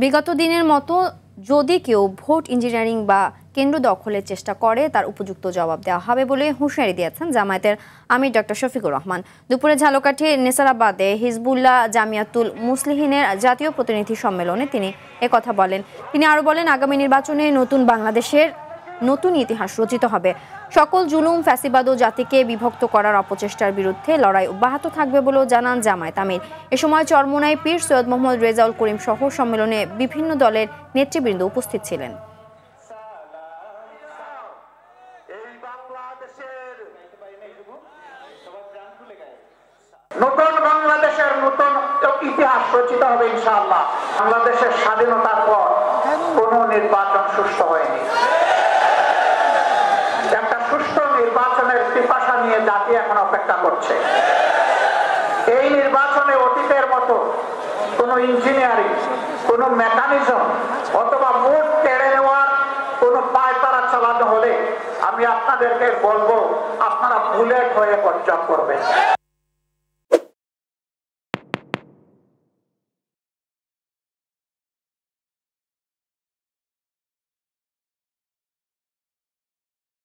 বিগত দিনের মতো যদি কেউ ভোট ইঞ্জিনিয়ারিং বা কেন্দ্র দখলের চেষ্টা করে তার উপযুক্ত জবাব দেওয়া হবে বলে হুঁশিয়ারি দিয়েছেন জামায়াতের আমির ডক্টর শফিকুর রহমান। দুপুরে ঝালকাঠির নেসারাবাদে হিজবুল্লাহ জামিয়াতুল মুসলিহিনের জাতীয় প্রতিনিধি সম্মেলনে তিনি একথা বলেন। তিনি আরও বলেন, আগামী নির্বাচনে নতুন বাংলাদেশের নতুন ইতিহাস রচিত হবে। সকল জুলুম, ফ্যাসিবাদ ও জাতিকে বিভক্ত করার অপচেষ্টার বিরুদ্ধে লড়াই অব্যাহত থাকবে বলেও জানান জামায়াত আমির। এ সময় চরমোনাই পীর সৈয়দ মোহাম্মদ রেজাউল করিম সহ সম্মেলনে বিভিন্ন দলের নেতৃবৃন্দ উপস্থিত ছিলেন। নতুন বাংলাদেশের নতুন ইতিহাস রচিত হবে ইনশাআল্লাহ। বাংলাদেশের স্বাধীনতার পর কোন নির্বাচন সুষ্ঠু হয়নি। একটা সুষ্ঠু নির্বাচনের পিপাসা নিয়ে জাতি এখন অপেক্ষা করছে। এই নির্বাচনে অতীতের মতো কোন ইঞ্জিনিয়ারিং, কোন মেকানিজম অথবা ভোট কেড়ে নেওয়ার কোন পায়তারা চালানো হলে আমি আপনাদেরকে বলবো, আপনারা বুলেট হয়ে বর্জন করবেন।